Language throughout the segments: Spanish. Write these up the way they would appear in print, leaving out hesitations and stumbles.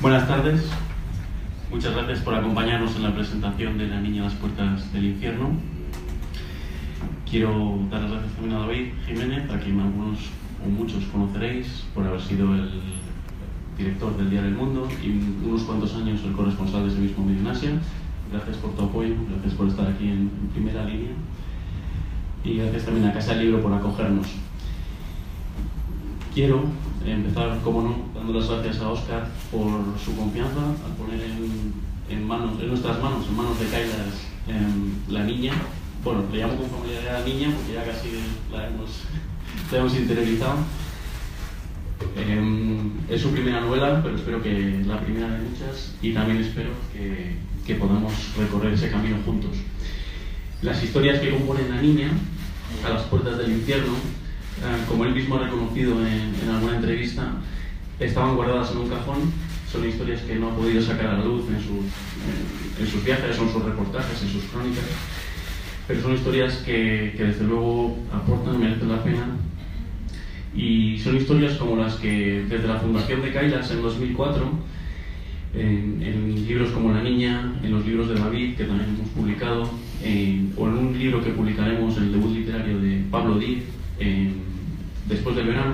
Buenas tardes, muchas gracias por acompañarnos en la presentación de La niña a las puertas del infierno. Quiero dar las gracias también a David Jiménez, a quien algunos o muchos conoceréis por haber sido el director del Diario El Mundo y unos cuantos años el corresponsal de ese mismo medio en Asia. Gracias por tu apoyo, gracias por estar aquí en primera línea y gracias también a Casa del Libro por acogernos. Quiero empezar, como no, dando las gracias a Óscar por su confianza al poner en nuestras manos, en manos de Kailas, La niña. Bueno, le llamo con familiaridad La niña porque ya casi la hemos interiorizado. Es su primera novela, pero espero que la primera de muchas, y también espero que podamos recorrer ese camino juntos. Las historias que componen La niña a las puertas del infierno, como él mismo ha reconocido en alguna entrevista, estaban guardadas en un cajón. Son historias que no ha podido sacar a la luz en sus viajes, en sus reportajes, en sus crónicas, pero son historias que desde luego aportan, merecen la pena, y son historias como las que desde la fundación de Kailas en 2004, en libros como La niña, en los libros de David que también hemos publicado, o en un libro que publicaremos, el debut literario de Pablo Díez, después del verano,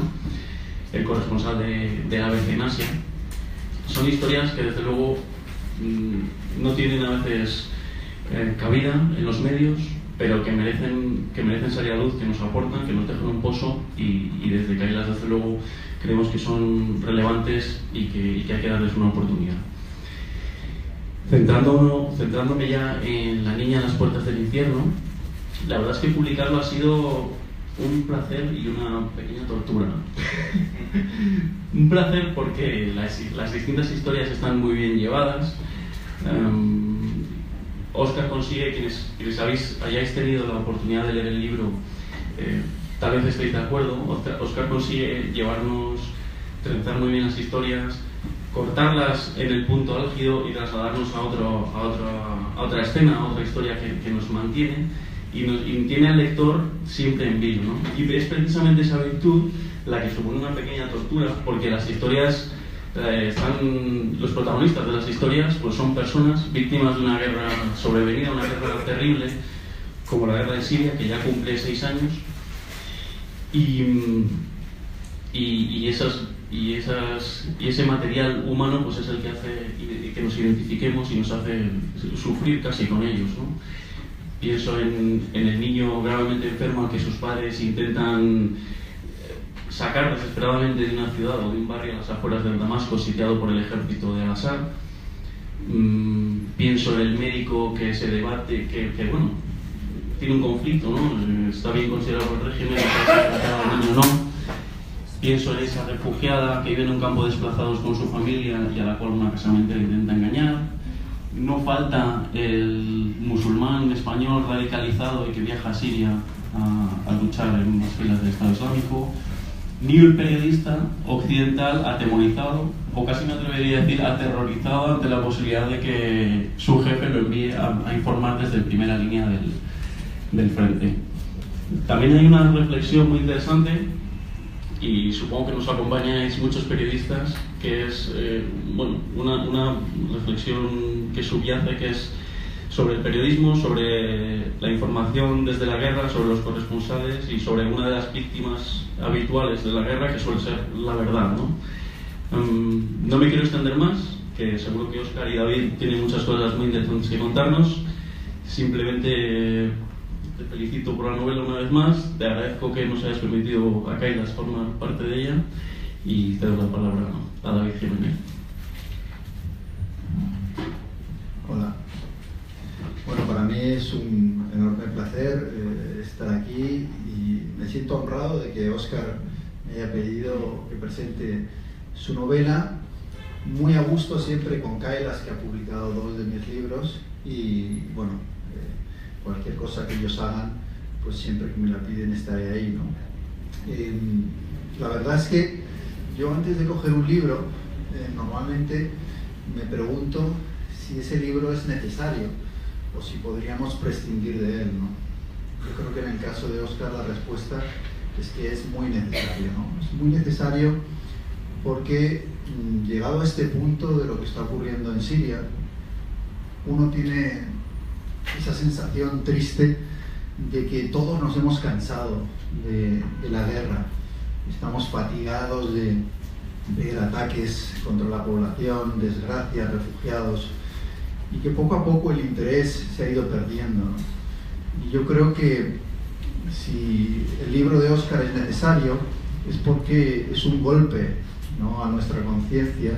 el corresponsal de ABC en Asia. Son historias que desde luego no tienen a veces cabida en los medios, pero que merecen salir a luz, que nos aportan, que nos dejan un pozo, y desde Kailas desde luego creemos que son relevantes y que hay que darles una oportunidad. Centrándome ya en La niña a las puertas del infierno, la verdad es que publicarlo ha sido un placer y una pequeña tortura. Un placer porque las distintas historias están muy bien llevadas. Óscar consigue, quienes hayáis tenido la oportunidad de leer el libro, tal vez estéis de acuerdo, Óscar consigue trenzar muy bien las historias, cortarlas en el punto álgido y trasladarnos a otra escena, a otra historia que nos mantiene y tiene al lector siempre en vilo, ¿no? Y es precisamente esa virtud la que supone una pequeña tortura, porque las historias los protagonistas de las historias pues son personas víctimas de una guerra sobrevenida, una guerra terrible como la guerra de Siria, que ya cumple 6 años, y ese material humano pues es el que hace que nos identifiquemos y nos hace sufrir casi con ellos, ¿no? Pienso en el niño gravemente enfermo al que sus padres intentan sacar desesperadamente de una ciudad o de un barrio a las afueras de Damasco sitiado por el ejército de Al-Assad. Pienso en el médico que se debate, que bueno, tiene un conflicto, ¿no? Está bien considerado por el régimen, el niño no. Pienso en esa refugiada que vive en un campo de desplazados con su familia y a la cual una casamentera intenta engañar. No falta el musulmán español radicalizado y que viaja a Siria a luchar en unas filas del Estado Islámico, ni el periodista occidental atemorizado, o casi me atrevería a decir aterrorizado ante la posibilidad de que su jefe lo envíe a informar desde primera línea del frente. También hay una reflexión muy interesante, y supongo que nos acompañáis muchos periodistas, que es una reflexión que subyace, que es sobre el periodismo, sobre la información desde la guerra, sobre los corresponsales y sobre una de las víctimas habituales de la guerra, que suele ser la verdad, ¿no? No me quiero extender más, que seguro que Óscar y David tienen muchas cosas muy interesantes que contarnos. Simplemente te felicito por la novela una vez más, te agradezco que nos hayas permitido a Kailas formar parte de ella, y te doy la palabra a David Jiménez. Hola. Bueno, para mí es un enorme placer estar aquí, y me siento honrado de que Óscar me haya pedido que presente su novela, muy a gusto siempre con Kailas, que ha publicado 2 de mis libros, y bueno, cualquier cosa que ellos hagan, pues siempre que me la piden estaré ahí, ¿no? La verdad es que yo, antes de coger un libro, normalmente me pregunto si ese libro es necesario o si podríamos prescindir de él, ¿no? Yo creo que en el caso de Óscar la respuesta es que es muy necesario, ¿no? Es muy necesario porque llegado a este punto de lo que está ocurriendo en Siria, uno tiene esa sensación triste de que todos nos hemos cansado de la guerra. Estamos fatigados de ver ataques contra la población, desgracias, refugiados, y que poco a poco el interés se ha ido perdiendo, ¿no? Y yo creo que si el libro de Óscar es necesario, es porque es un golpe, ¿no?, a nuestra conciencia,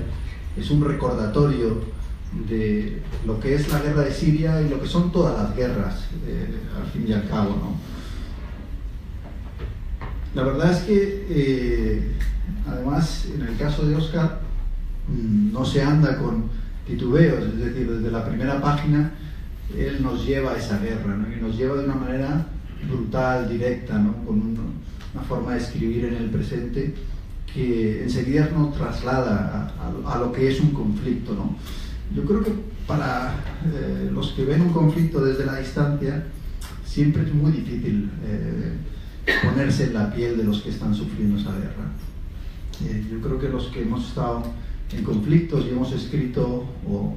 es un recordatorio de lo que es la guerra de Siria y lo que son todas las guerras, al fin y al cabo, ¿no? La verdad es que, además, en el caso de Óscar, no se anda con titubeos, es decir, desde la primera página él nos lleva a esa guerra, ¿no? Y nos lleva de una manera brutal, directa, ¿no?, con una forma de escribir en el presente que enseguida nos traslada a lo que es un conflicto, ¿no? Yo creo que para los que ven un conflicto desde la distancia siempre es muy difícil ponerse en la piel de los que están sufriendo esa guerra. Yo creo que los que hemos estado en conflictos y hemos escrito o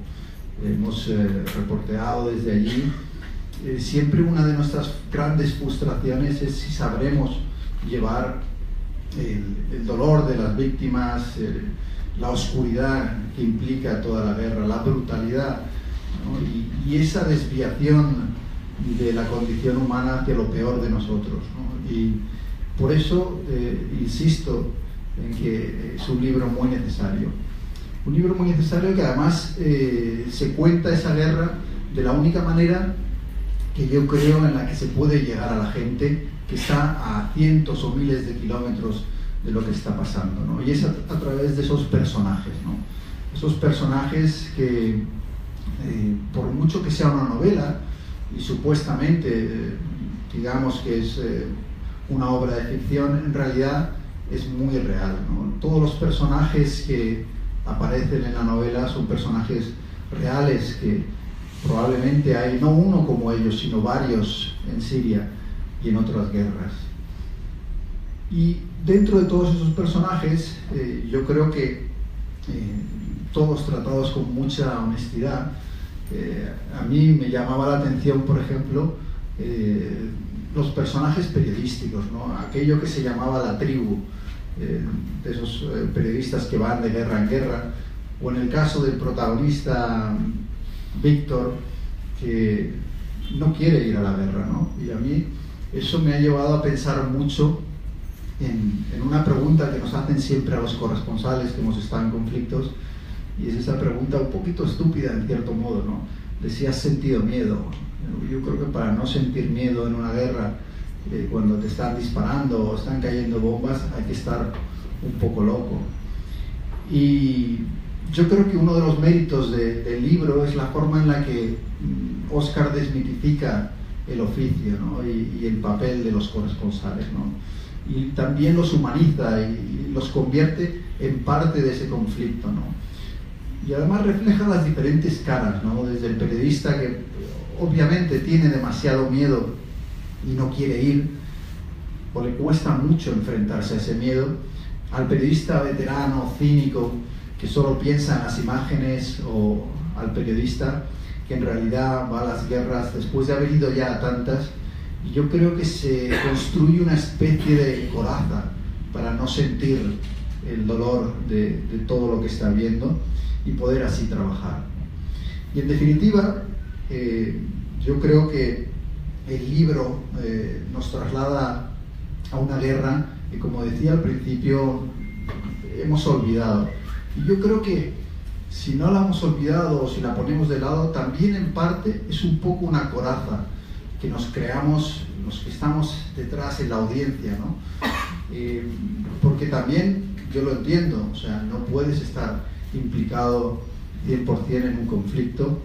hemos reporteado desde allí, siempre una de nuestras grandes frustraciones es si sabremos llevar el dolor de las víctimas, la oscuridad que implica toda la guerra, la brutalidad, ¿no? y esa desviación de la condición humana hacia lo peor de nosotros, ¿no? Y por eso insisto en que es un libro muy necesario. Un libro muy necesario que además se cuenta esa guerra de la única manera que yo creo en la que se puede llegar a la gente que está a cientos o miles de kilómetros de lo que está pasando, ¿no? Y es a través de esos personajes, ¿no? Esos personajes que, por mucho que sea una novela, y supuestamente digamos que es una obra de ficción, en realidad es muy real, ¿no? Todos los personajes que aparecen en la novela son personajes reales que probablemente hay no uno como ellos, sino varios en Siria y en otras guerras. Y dentro de todos esos personajes, yo creo que todos tratados con mucha honestidad. A mí me llamaba la atención, por ejemplo, los personajes periodísticos, ¿no? Aquello que se llamaba la tribu, de esos periodistas que van de guerra en guerra, o en el caso del protagonista Víctor, que no quiere ir a la guerra, ¿no? Y a mí eso me ha llevado a pensar mucho en una pregunta que nos hacen siempre a los corresponsales que hemos estado en conflictos, y es esa pregunta un poquito estúpida en cierto modo, ¿no? De si has sentido miedo. Yo creo que para no sentir miedo en una guerra, cuando te están disparando o están cayendo bombas, hay que estar un poco loco. Y yo creo que uno de los méritos del libro es la forma en la que Óscar desmitifica el oficio, ¿no? y el papel de los corresponsales, ¿no? Y también los humaniza y los convierte en parte de ese conflicto, ¿no? Y además refleja las diferentes caras, ¿no? Desde el periodista que obviamente tiene demasiado miedo y no quiere ir, o le cuesta mucho enfrentarse a ese miedo, al periodista veterano, cínico, que solo piensa en las imágenes, o al periodista que en realidad va a las guerras después de haber ido ya a tantas, y yo creo que se construye una especie de coraza para no sentir el dolor de todo lo que está viendo y poder así trabajar. Y en definitiva, yo creo que el libro nos traslada a una guerra que, como decía al principio, hemos olvidado. Y yo creo que si no la hemos olvidado o si la ponemos de lado, también en parte es un poco una coraza que nos creamos los que estamos detrás en la audiencia, ¿no? Porque también yo lo entiendo, o sea, no puedes estar implicado 100% en un conflicto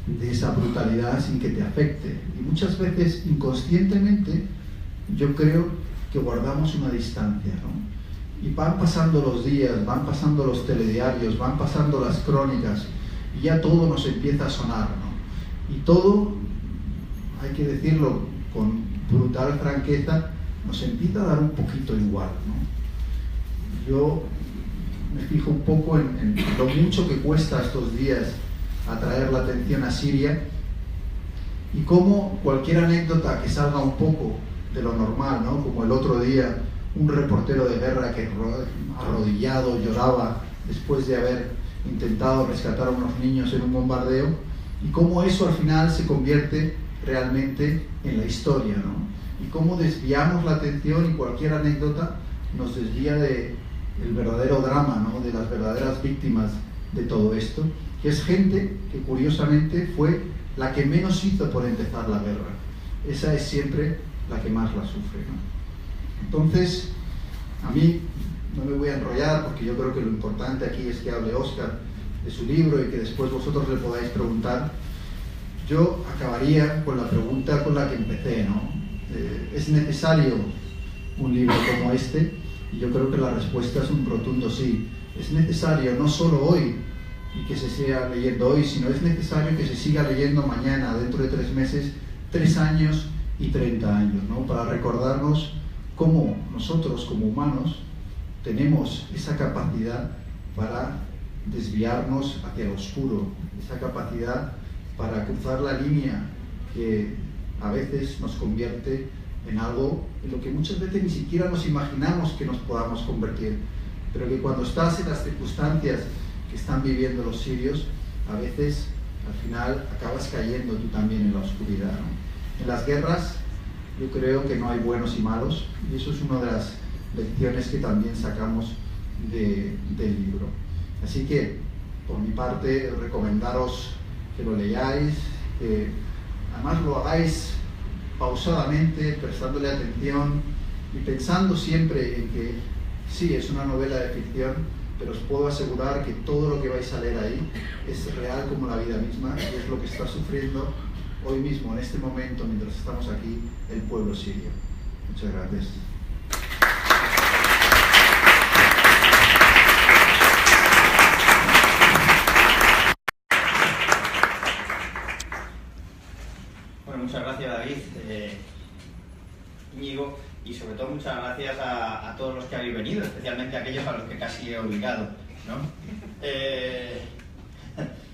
de esa brutalidad sin que te afecte. Y muchas veces, inconscientemente, yo creo que guardamos una distancia, ¿no? Y van pasando los días, van pasando los telediarios, van pasando las crónicas, y ya todo nos empieza a sonar, ¿no? Y todo, hay que decirlo con brutal franqueza, nos empieza a dar un poquito igual, ¿no? Yo me fijo un poco en lo mucho que cuesta estos días atraer la atención a Siria y cómo cualquier anécdota que salga un poco de lo normal, ¿no? Como el otro día un reportero de guerra que arrodillado lloraba después de haber intentado rescatar a unos niños en un bombardeo, y cómo eso al final se convierte realmente en la historia, ¿no? Y cómo desviamos la atención y cualquier anécdota nos desvía del verdadero drama, ¿no? De las verdaderas víctimas de todo esto, que es gente que curiosamente fue la que menos hizo por empezar la guerra. Esa es siempre la que más la sufre, ¿no? Entonces, a mí no me voy a enrollar porque yo creo que lo importante aquí es que hable Óscar de su libro y que después vosotros le podáis preguntar. Yo acabaría con la pregunta con la que empecé, ¿no? ¿Es necesario un libro como este? Y yo creo que la respuesta es un rotundo sí. Es necesario no solo hoy y que se siga leyendo hoy, sino es necesario que se siga leyendo mañana, dentro de 3 meses, 3 años y 30 años, ¿no? Para recordarnos cómo nosotros como humanos tenemos esa capacidad para desviarnos hacia lo oscuro, esa capacidad para cruzar la línea que a veces nos convierte en algo en lo que muchas veces ni siquiera nos imaginamos que nos podamos convertir, pero que cuando estás en las circunstancias que están viviendo los sirios, a veces al final acabas cayendo tú también en la oscuridad, ¿no? En las guerras yo creo que no hay buenos y malos, y eso es una de las lecciones que también sacamos del libro. Así que, por mi parte, recomendaros que lo leáis, que además lo hagáis pausadamente, prestándole atención y pensando siempre en que sí, es una novela de ficción, pero os puedo asegurar que todo lo que vais a leer ahí es real como la vida misma, y es lo que está sufriendo hoy mismo, en este momento, mientras estamos aquí, el pueblo sirio. Muchas gracias. Bueno, muchas gracias, David, Íñigo, y sobre todo muchas gracias a todos los que habéis venido, especialmente a aquellos a los que casi he obligado, ¿no?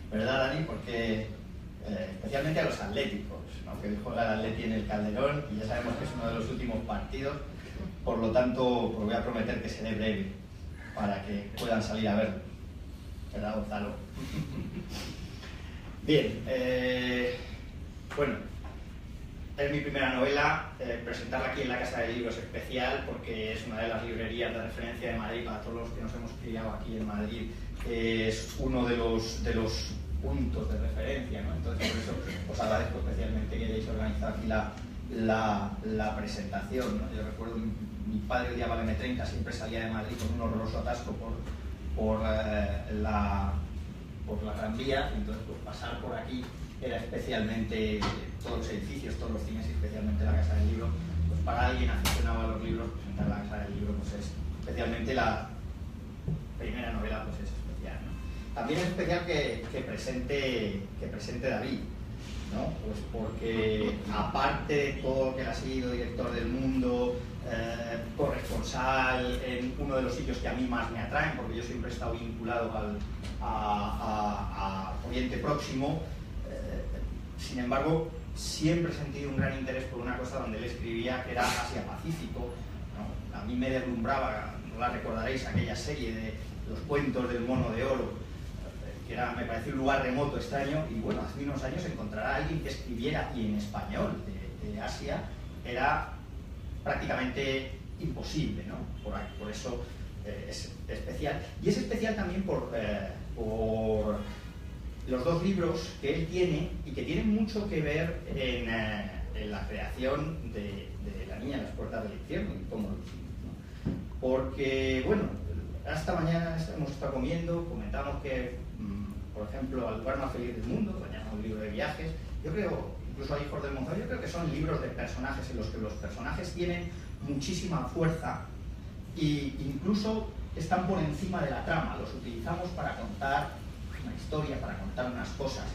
¿Verdad, Dani? Porque especialmente a los atléticos, ¿no? Que juega el Atleti en el Calderón y ya sabemos que es uno de los últimos partidos, por lo tanto pues voy a prometer que seré breve para que puedan salir a verlo, ¿verdad, Gonzalo? Bien, bueno, es mi primera novela. Presentarla aquí en la Casa de Libros es especial porque es una de las librerías de referencia de Madrid para todos los que nos hemos criado aquí en Madrid. Es uno de los puntos de referencia, ¿no? Entonces por eso os agradezco especialmente que hayáis organizado aquí la presentación, ¿no? Yo recuerdo mi padre odiaba la M30, siempre salía de Madrid con un horroroso atasco por la Gran Vía, entonces pues pasar por aquí era especialmente, todos los edificios, todos los cines y especialmente la Casa del Libro, pues para alguien aficionado a los libros, presentar la Casa del Libro pues es especialmente la primera novela, pues es especial, ¿no? También es especial que presente David, ¿no? Pues porque aparte de todo lo que él ha sido, director del Mundo, corresponsal en uno de los sitios que a mí más me atraen, porque yo siempre he estado vinculado a Oriente Próximo, sin embargo siempre he sentido un gran interés por una cosa donde él escribía, que era Asia-Pacífico, ¿no? A mí me deslumbraba, no la recordaréis, aquella serie de los cuentos del mono de oro, que era, me pareció un lugar remoto, extraño, y bueno, hace unos años encontrar a alguien que escribiera y en español de Asia era prácticamente imposible, ¿no? Por eso es especial. Y es especial también por los dos libros que él tiene y que tienen mucho que ver en la creación de La niña en las puertas del infierno y cómo lo hicimos, ¿no? Porque, bueno, hasta mañana hemos estado comiendo, comentamos que, por ejemplo, Al lugar más feliz del mundo, mañana un libro de viajes, yo creo, incluso a Hijos del Monzón, yo creo que son libros de personajes en los que los personajes tienen muchísima fuerza e incluso están por encima de la trama, los utilizamos para contar una historia, para contar unas cosas.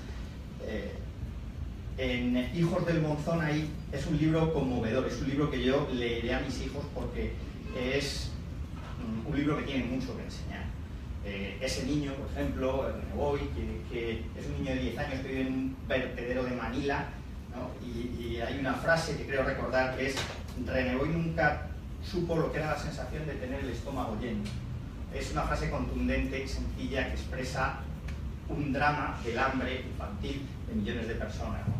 En Hijos del Monzón ahí es un libro conmovedor, es un libro que yo leeré a mis hijos porque es un libro que tiene mucho que enseñar. ese niño, por ejemplo, René Boy, que es un niño de 10 años que vive en un vertedero de Manila, ¿no? Y hay una frase que creo recordar que es: René Boy nunca supo lo que era la sensación de tener el estómago lleno. Es una frase contundente y sencilla que expresa un drama del hambre infantil de millones de personas, ¿no?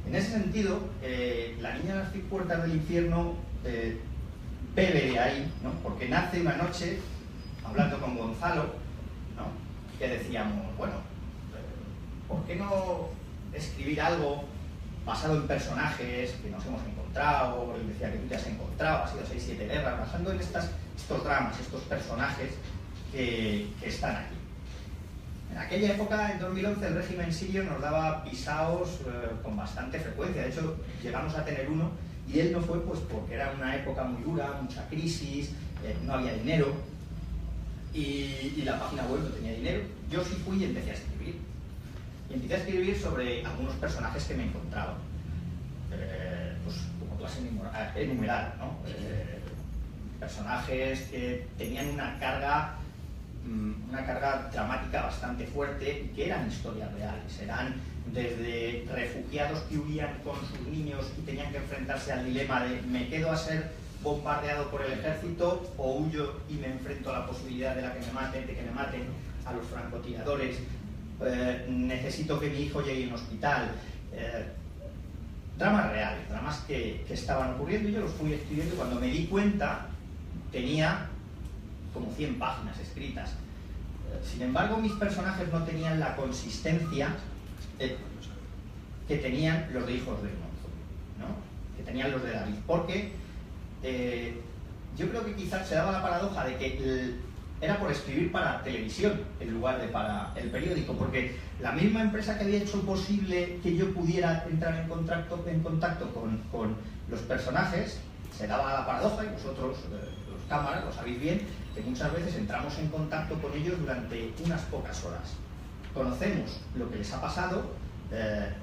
En ese sentido, La niña de las puertas del infierno bebe de ahí, ¿no? Porque nace una noche, hablando con Gonzalo, ¿no? Que decíamos, bueno, ¿por qué no escribir algo basado en personajes que nos hemos encontrado? Él decía que tú te has encontrado, has sido 6-7 guerras, basando en estos dramas, estos personajes que están aquí. En aquella época, en 2011, el régimen sirio nos daba pisaos con bastante frecuencia. De hecho, llegamos a tener uno y él no fue pues porque era una época muy dura, mucha crisis, no había dinero y la página web no tenía dinero. Yo sí fui y empecé a escribir. Y empecé a escribir sobre algunos personajes que me encontraba. Pues como tú has enumerado, ¿no? Personajes que tenían una carga dramática bastante fuerte y que eran historias reales. Eran desde refugiados que huían con sus niños y tenían que enfrentarse al dilema de ¿me quedo a ser bombardeado por el ejército o huyo y me enfrento a la posibilidad de que me maten a los francotiradores? Necesito que mi hijo llegue a un hospital. Dramas reales, dramas que estaban ocurriendo, y yo los fui escribiendo y cuando me di cuenta tenía como 100 páginas escritas. Sin embargo, mis personajes no tenían la consistencia que tenían los de Hijos del Monstruo, ¿no? Que tenían los de David, porque yo creo que quizás se daba la paradoja de que era por escribir para televisión en lugar de para el periódico, porque la misma empresa que había hecho posible que yo pudiera entrar en contacto con los personajes, se daba la paradoja, y vosotros, los cámaras, lo sabéis bien, que muchas veces entramos en contacto con ellos durante unas pocas horas. Conocemos lo que les ha pasado,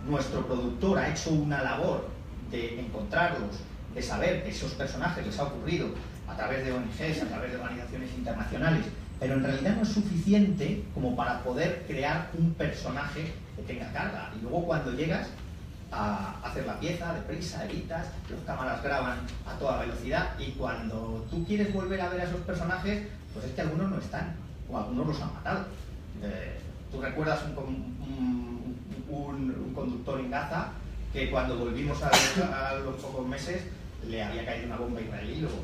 nuestro productor ha hecho una labor de encontrarlos, de saber que esos personajes les ha ocurrido a través de ONGs, a través de organizaciones internacionales, pero en realidad no es suficiente como para poder crear un personaje que tenga carga. Y luego cuando llegas a hacer la pieza, deprisa, editas, los cámaras graban a toda velocidad, y cuando tú quieres volver a ver a esos personajes, pues es que algunos no están, o algunos los han matado. Tú recuerdas un conductor en Gaza que cuando volvimos a los pocos meses le había caído una bomba israelí y luego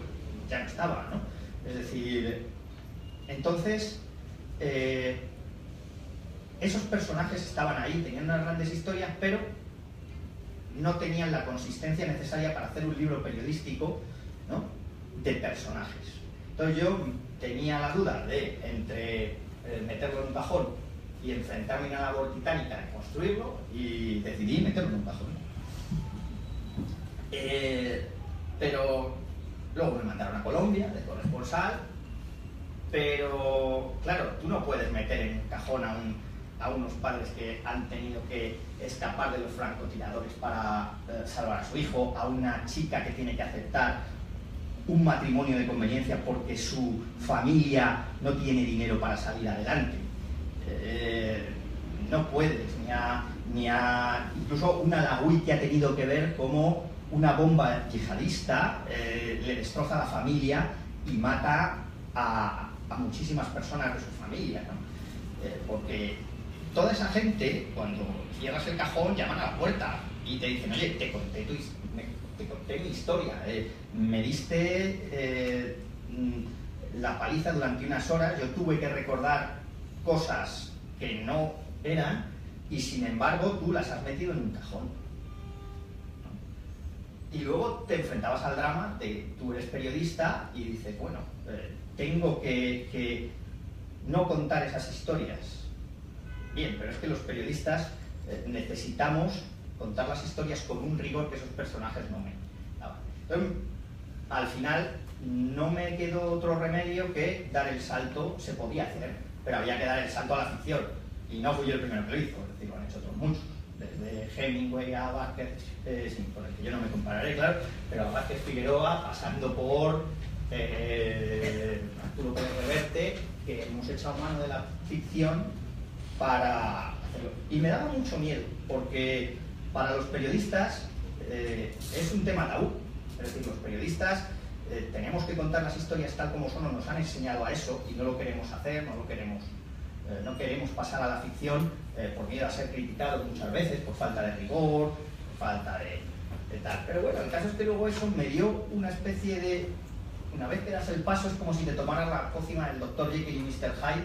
ya no estaba, ¿no? Es decir, entonces esos personajes estaban ahí, tenían unas grandes historias, pero no tenían la consistencia necesaria para hacer un libro periodístico, ¿no? De personajes. Entonces yo tenía la duda de entre meterlo en un cajón y enfrentarme a una labor titánica de construirlo, y decidí meterlo en un cajón. Pero luego me mandaron a Colombia de corresponsal, pero claro, tú no puedes meter en un cajón a unos padres que han tenido que escapar de los francotiradores para salvar a su hijo, a una chica que tiene que aceptar un matrimonio de conveniencia porque su familia no tiene dinero para salir adelante. No puedes, incluso una Alagüí que ha tenido que ver cómo una bomba yihadista le destroza a la familia y mata a muchísimas personas de su familia, ¿no? Porque toda esa gente, cuando cierras el cajón, llaman a la puerta y te dicen: oye, te conté mi historia, me diste la paliza durante unas horas, yo tuve que recordar cosas que no eran, y sin embargo tú las has metido en un cajón. Y luego te enfrentabas al drama de tú eres periodista y dices, bueno, tengo que no contar esas historias. Bien, pero es que los periodistas necesitamos contar las historias con un rigor que esos personajes no me daban. Entonces, al final no me quedó otro remedio que dar el salto. Se podía hacer, pero había que dar el salto a la ficción. Y no fui yo el primero que lo hizo, es decir, lo han hecho otros muchos. Desde Hemingway a Vázquez, sí, con el que yo no me compararé, claro, pero a Vázquez Figueroa, pasando por Arturo Pérez Reverte, que hemos echado mano de la ficción para hacerlo. Y me daba mucho miedo, porque para los periodistas es un tema tabú. Es decir, los periodistas tenemos que contar las historias tal como son, o nos han enseñado a eso, y no lo queremos hacer, no queremos pasar a la ficción por miedo a ser criticados muchas veces, por falta de rigor, por falta de tal. Pero bueno, el caso es que luego eso me dio una especie de... Una vez que das el paso es como si te tomaras la pócima del Dr. Jekyll y Mr. Hyde,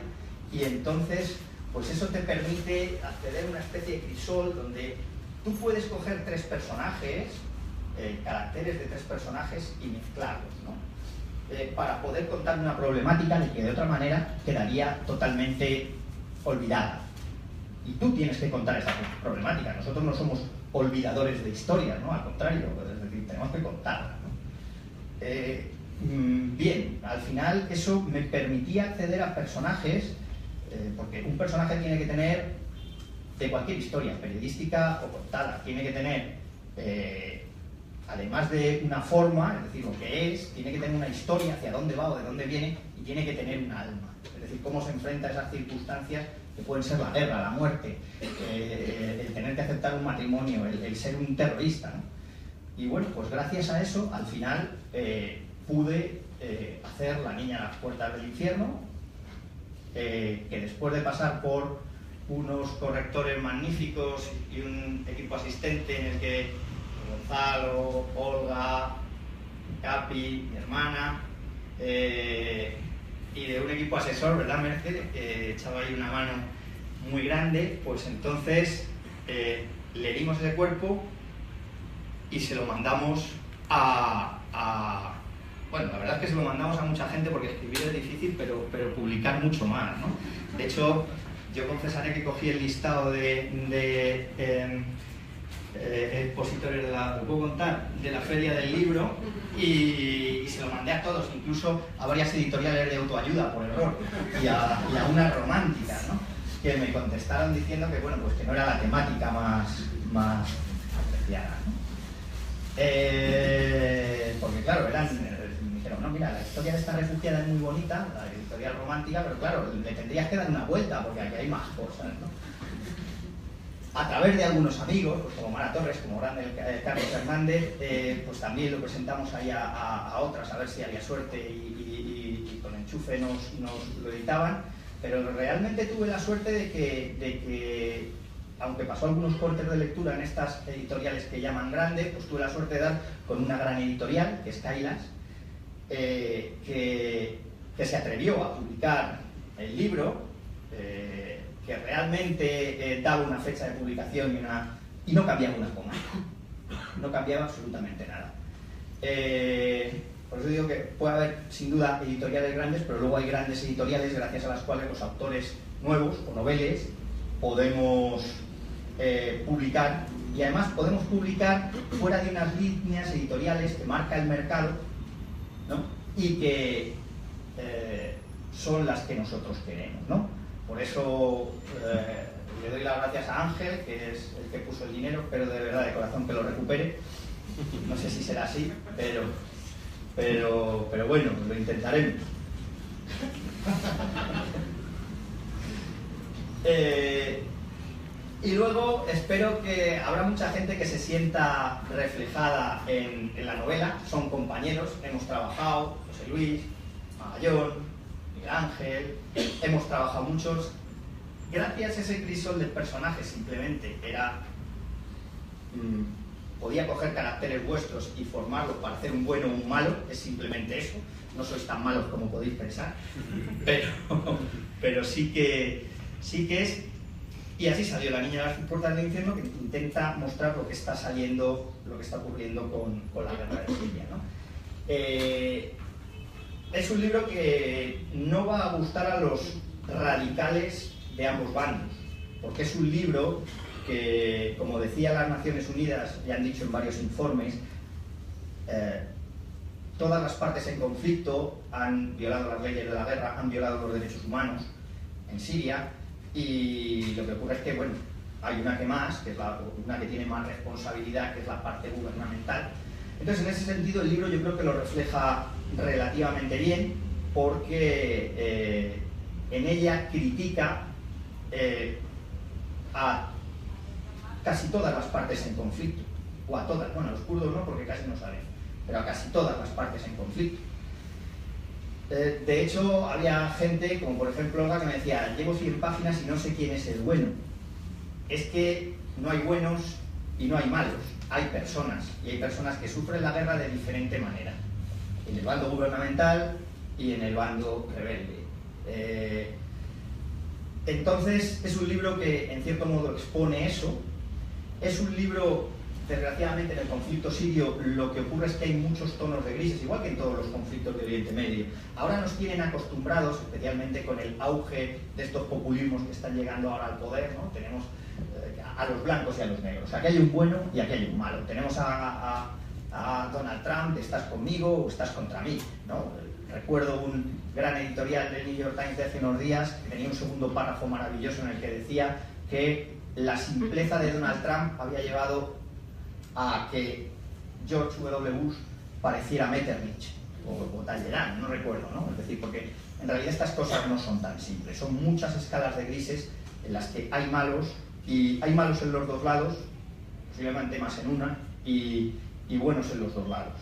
y entonces pues eso te permite acceder a una especie de crisol donde tú puedes coger tres personajes, caracteres de tres personajes y mezclarlos, ¿no? Para poder contar una problemática de que de otra manera quedaría totalmente olvidada. Y tú tienes que contar esa problemática. Nosotros no somos olvidadores de historias, ¿no? Al contrario, es decir, tenemos que contarla, ¿no? Bien, al final eso me permitía acceder a personajes, porque un personaje tiene que tener, de cualquier historia, periodística o contada, tiene que tener, además de una forma, es decir, lo que es, tiene que tener una historia, hacia dónde va o de dónde viene, y tiene que tener un alma. Es decir, cómo se enfrenta a esas circunstancias que pueden ser la guerra, la muerte, el tener que aceptar un matrimonio, el ser un terrorista, ¿no? Y bueno, pues gracias a eso, al final, pude hacer La niña a las puertas del infierno, que después de pasar por unos correctores magníficos y un equipo asistente en el que Gonzalo, Olga, Capi, mi hermana, y de un equipo asesor, ¿verdad, Merced? Echaba ahí una mano muy grande, pues entonces le dimos ese cuerpo y se lo mandamos bueno, la verdad es que se lo mandamos a mucha gente porque escribir es difícil, pero publicar mucho más, ¿no? De hecho, yo confesaré que cogí el listado de expositores de la, ¿lo puedo contar?, de la Feria del Libro, y se lo mandé a todos, incluso a varias editoriales de autoayuda, por error, y a una romántica, ¿no?, que me contestaron diciendo que, bueno, pues que no era la temática más apreciada, ¿no? Porque claro, me dijeron, no, mira, la historia de esta refugiada es muy bonita, la editorial romántica, pero claro, le tendrías que dar una vuelta porque aquí hay más cosas, ¿no? A través de algunos amigos, pues como Mara Torres, como grande Carlos Hernández, pues también lo presentamos ahí a otras, a ver si había suerte, y con enchufe nos lo editaban, pero realmente tuve la suerte de que aunque pasó algunos cortes de lectura en estas editoriales que llaman grandes, pues tuve la suerte de dar con una gran editorial, que es Kailas, que se atrevió a publicar el libro, que realmente daba una fecha de publicación y no cambiaba una coma, no cambiaba absolutamente nada. Por eso digo que puede haber sin duda editoriales grandes, pero luego hay grandes editoriales gracias a las cuales los autores nuevos o noveles podemos publicar, y además podemos publicar fuera de unas líneas editoriales que marca el mercado, ¿no?, y que son las que nosotros queremos, ¿no? Por eso le doy las gracias a Ángel, que es el que puso el dinero, pero de verdad, de corazón, que lo recupere. No sé si será así, pero bueno, lo intentaremos. Y luego espero que habrá mucha gente que se sienta reflejada en la novela. Son compañeros, hemos trabajado, José Luis, Magallón, Miguel Ángel, hemos trabajado muchos. Gracias a ese crisol de personajes simplemente podía coger caracteres vuestros y formarlos para hacer un bueno o un malo, es simplemente eso. No sois tan malos como podéis pensar, pero sí que es. Y así salió La niña de las puertas del infierno, que intenta mostrar lo que está saliendo, lo que está ocurriendo con la guerra de Siria, ¿no? Es un libro que no va a gustar a los radicales de ambos bandos, porque es un libro que, como decía las Naciones Unidas, ya han dicho en varios informes, todas las partes en conflicto han violado las leyes de la guerra, han violado los derechos humanos en Siria, y lo que ocurre es que, bueno, hay una que más, que es una que tiene más responsabilidad, que es la parte gubernamental. Entonces, en ese sentido, el libro yo creo que lo refleja relativamente bien, porque en ella critica a casi todas las partes en conflicto, o a todas, bueno, a los kurdos no, porque casi no salen, pero a casi todas las partes en conflicto. De hecho, había gente, como por ejemplo Olga, que me decía: llevo 100 páginas y no sé quién es el bueno. Es que no hay buenos y no hay malos, hay personas, y hay personas que sufren la guerra de diferente manera, en el bando gubernamental y en el bando rebelde. Entonces, es un libro que en cierto modo expone eso. Es un libro, desgraciadamente, en el conflicto sirio lo que ocurre es que hay muchos tonos de grises, igual que en todos los conflictos de Oriente Medio. Ahora nos tienen acostumbrados, especialmente con el auge de estos populismos que están llegando ahora al poder, ¿no? Tenemos a los blancos y a los negros. Aquí hay un bueno y aquí hay un malo. Tenemos a Donald Trump de estás conmigo o estás contra mí, ¿no? Recuerdo un gran editorial del New York Times de hace unos días que tenía un segundo párrafo maravilloso en el que decía que la simpleza de Donald Trump había llevado a que George W. Bush pareciera Metternich o Talleyrand, no recuerdo, ¿no? Es decir, porque en realidad estas cosas no son tan simples, son muchas escalas de grises en las que hay malos, y hay malos en los dos lados, posiblemente más en una, y buenos en los dos lados.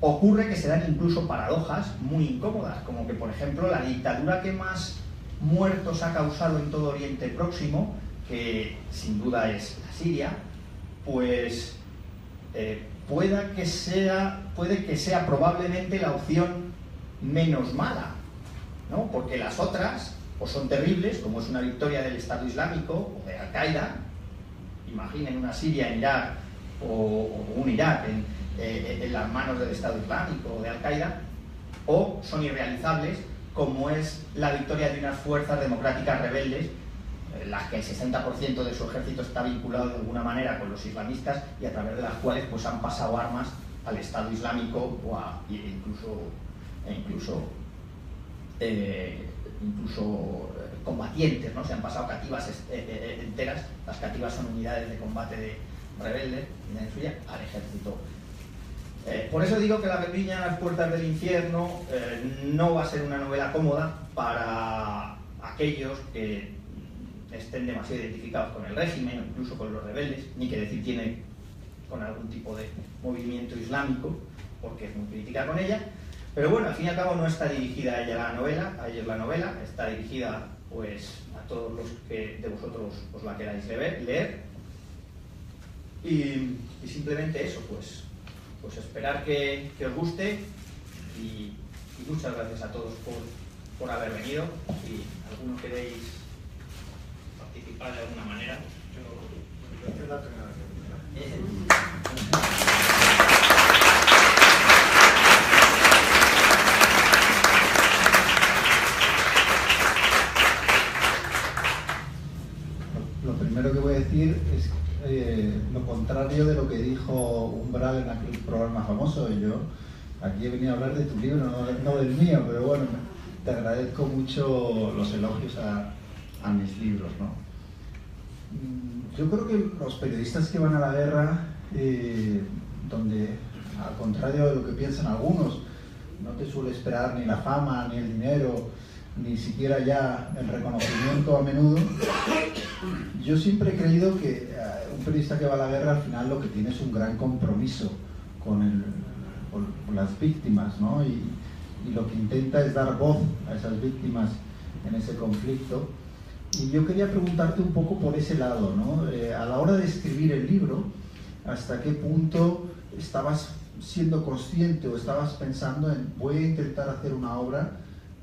Ocurre que se dan incluso paradojas muy incómodas, como que, por ejemplo, la dictadura que más muertos ha causado en todo Oriente Próximo, que sin duda es la Siria, pues puede que sea probablemente la opción menos mala, ¿no? Porque las otras o son terribles, como es una victoria del Estado Islámico o de Al-Qaeda. Imaginen una Siria en Irak o un Irak en las manos del Estado Islámico o de Al-Qaeda, o son irrealizables, como es la victoria de unas fuerzas democráticas rebeldes, en las que el 60% de su ejército está vinculado de alguna manera con los islamistas, y a través de las cuales pues han pasado armas al Estado Islámico incluso combatientes, ¿no? Se han pasado cativas enteras. Las cativas son unidades de combate de rebeldes al ejército. Por eso digo que La Vendimia a las puertas del infierno no va a ser una novela cómoda para aquellos que estén demasiado identificados con el régimen o incluso con los rebeldes, ni que decir tiene con algún tipo de movimiento islámico, porque es muy crítica con ella. Pero bueno, al fin y al cabo no está dirigida a ella la novela, está dirigida pues a todos los que de vosotros os la queráis leer. Y simplemente eso, pues esperar que os guste, y muchas gracias a todos por haber venido. Si alguno queréis participar de alguna manera. Lo primero que voy a decir es lo contrario de lo que dijo Umbral en aquel programa famoso. Yo aquí he venido a hablar de tu libro, no del mío, pero bueno, te agradezco mucho los elogios a mis libros, ¿no? Yo creo que los periodistas que van a la guerra, donde al contrario de lo que piensan algunos, no te suele esperar ni la fama, ni el dinero, ni siquiera ya el reconocimiento a menudo. Yo siempre he creído que un periodista que va a la guerra al final lo que tiene es un gran compromiso con las víctimas, ¿no? Y lo que intenta es dar voz a esas víctimas en ese conflicto. Y yo quería preguntarte un poco por ese lado, ¿no? A la hora de escribir el libro, ¿hasta qué punto estabas siendo consciente o estabas pensando en voy a intentar hacer una obra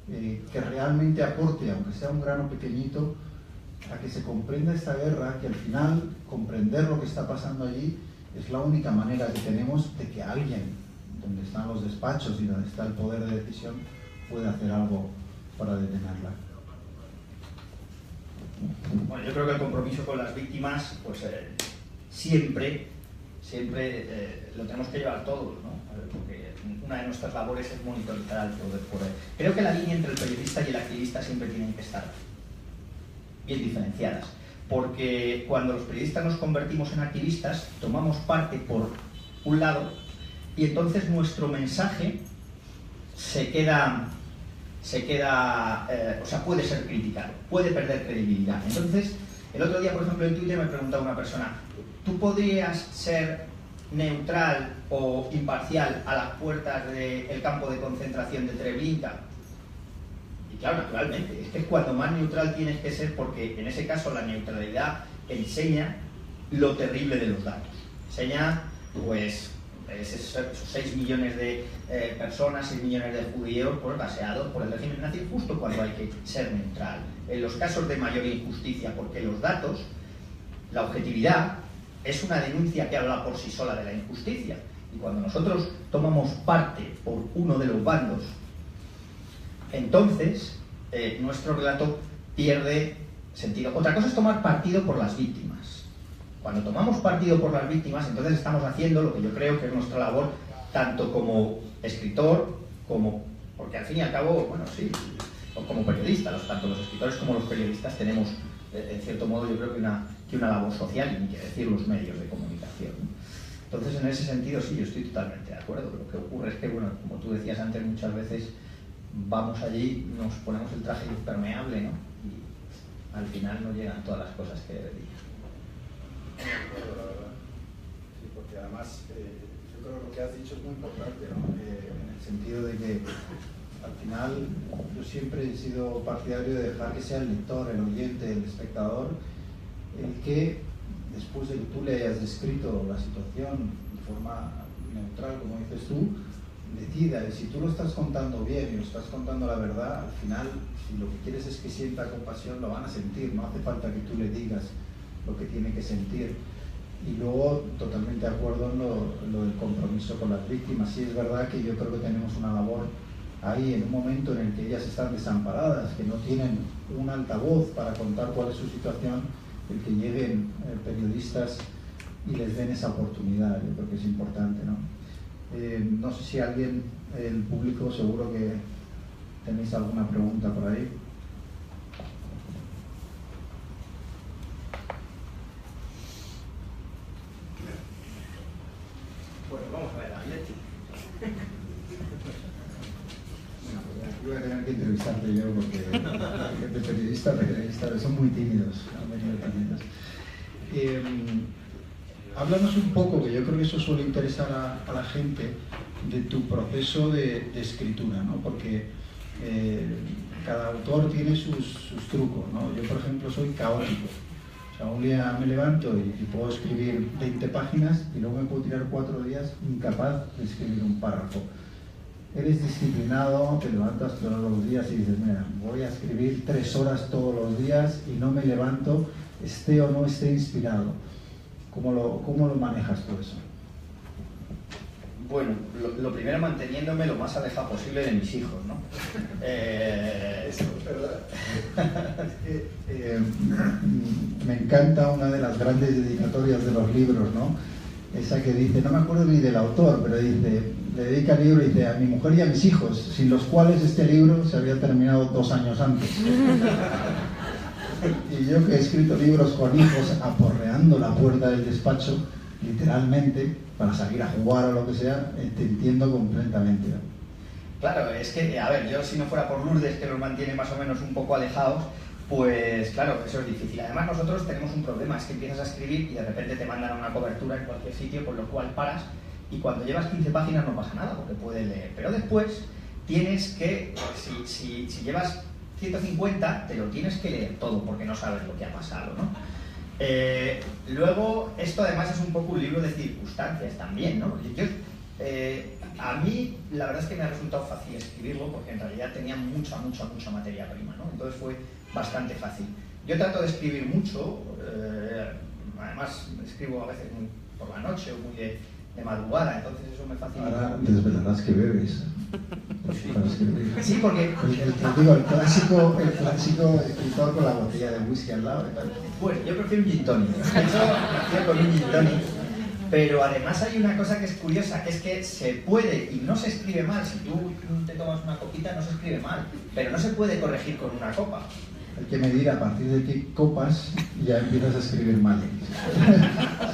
que realmente aporte, aunque sea un grano pequeñito, a que se comprenda esta guerra, que al final comprender lo que está pasando allí es la única manera que tenemos de que alguien, donde están los despachos y donde está el poder de decisión, pueda hacer algo para detenerla? Bueno, yo creo que el compromiso con las víctimas, pues siempre lo tenemos que llevar todos, ¿no? Porque una de nuestras labores es monitorizar al poder. Creo que la línea entre el periodista y el activista siempre tienen que estar bien diferenciadas, porque cuando los periodistas nos convertimos en activistas, tomamos parte por un lado, y entonces nuestro mensaje se queda, o sea, puede ser criticado, puede perder credibilidad. Entonces, el otro día, por ejemplo, en Twitter me preguntaba una persona, ¿tú podrías ser neutral o imparcial a las puertas del campo de concentración de Treblinka? Y claro, naturalmente, es que es cuando más neutral tienes que ser, porque en ese caso la neutralidad enseña lo terrible de los datos. Enseña, pues, esos 6 millones de personas, 6 millones de judíos, pues, baseados por el régimen nazi, justo cuando hay que ser neutral. En los casos de mayor injusticia, porque los datos, la objetividad, es una denuncia que habla por sí sola de la injusticia. Y cuando nosotros tomamos parte por uno de los bandos, entonces nuestro relato pierde sentido. Otra cosa es tomar partido por las víctimas. Cuando tomamos partido por las víctimas, entonces estamos haciendo lo que yo creo que es nuestra labor, tanto como escritor, como, porque al fin y al cabo, bueno, sí, como periodista, tanto los escritores como los periodistas tenemos, en cierto modo, yo creo que una labor social, y ni que decir los medios de comunicación, ¿no? Entonces, en ese sentido, sí, yo estoy totalmente de acuerdo. Lo que ocurre es que, bueno, como tú decías antes, muchas veces vamos allí, nos ponemos el traje impermeable, ¿no? Y al final no llegan todas las cosas que deberían. La verdad. Sí, porque además yo creo que lo que has dicho es muy importante, ¿no? En el sentido de que al final yo siempre he sido partidario de dejar que sea el lector, el oyente, el espectador, el que después de que tú le hayas descrito la situación de forma neutral, como dices tú, decida. Y si tú lo estás contando bien y lo estás contando la verdad, al final, si lo que quieres es que sienta compasión, lo van a sentir, no hace falta que tú le digas lo que tiene que sentir. Y luego, totalmente de acuerdo en lo del compromiso con las víctimas. Sí, es verdad que yo creo que tenemos una labor ahí en un momento en el que ellas están desamparadas, que no tienen un altavoz para contar cuál es su situación, el que lleguen periodistas y les den esa oportunidad. Yo creo que es importante, ¿no? No sé si alguien, el público, seguro que tenéis alguna pregunta por ahí. Bueno, vamos a ver, Agneti. Voy a tener que entrevistarte yo porque de periodista a periodista son muy tímidos, háblanos un poco, que yo creo que eso suele interesar a la gente, de tu proceso de escritura, ¿no? Porque cada autor tiene sus trucos, ¿no? Yo, por ejemplo, soy caótico. O sea, un día me levanto y puedo escribir 20 páginas y luego me puedo tirar 4 días incapaz de escribir un párrafo. Eres disciplinado, te levantas todos los días y dices, mira, voy a escribir 3 horas todos los días y no me levanto, esté o no esté inspirado. ¿Cómo lo manejas tú eso? Bueno, lo primero, manteniéndome lo más alejado posible de mis hijos, ¿no? Eso es verdad. Me encanta una de las grandes dedicatorias de los libros, ¿no? Esa que dice, no me acuerdo ni del autor, pero dice, le dedica el libro y dice, a mi mujer y a mis hijos, sin los cuales este libro se había terminado 2 años antes. Y yo, que he escrito libros con hijos aporreando la puerta del despacho, literalmente, para salir a jugar o lo que sea, te entiendo completamente, ¿no? Claro, es que, a ver, yo si no fuera por Lourdes, que los mantiene más o menos un poco alejados, pues claro, eso es difícil. Además, nosotros tenemos un problema, es que empiezas a escribir y de repente te mandan a una cobertura en cualquier sitio, con lo cual paras, y cuando llevas 15 páginas no pasa nada, porque puedes leer. Pero después tienes que, si llevas 150, te lo tienes que leer todo, porque no sabes lo que ha pasado, ¿no? Luego, esto además es un poco un libro de circunstancias también, ¿no? A mí, la verdad es que me ha resultado fácil escribirlo, porque en realidad tenía mucha materia prima, ¿no? Entonces fue bastante fácil. Yo trato de escribir mucho, además escribo a veces muy por la noche o muy de madrugada, entonces eso me facilita. Ahora desvelarás que bebes. Sí, porque... Digo, el clásico escritor con la botella de whisky al lado. Bueno, yo prefiero un gin tonic. Yo con un gin tonic. Pero además hay una cosa que es curiosa, que es que se puede, y no se escribe mal, si tú te tomas una copita no se escribe mal, pero no se puede corregir con una copa. Hay que medir a partir de qué copas ya empiezas a escribir mal.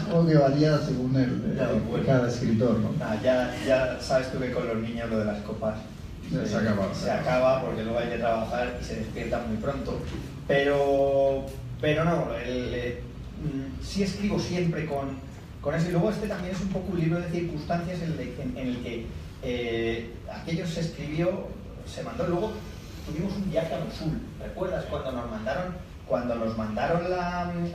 Supongo que varía según cada escritor, ¿no? Ya sabes tú que con los niños lo de las copas se acaba porque luego hay que trabajar y se despierta muy pronto. Pero no, sí escribo siempre con eso. Y luego este también es un poco un libro de circunstancias en el que aquello se escribió, se mandó. Luego tuvimos un viaje a Mosul, ¿recuerdas? Cuando nos mandaron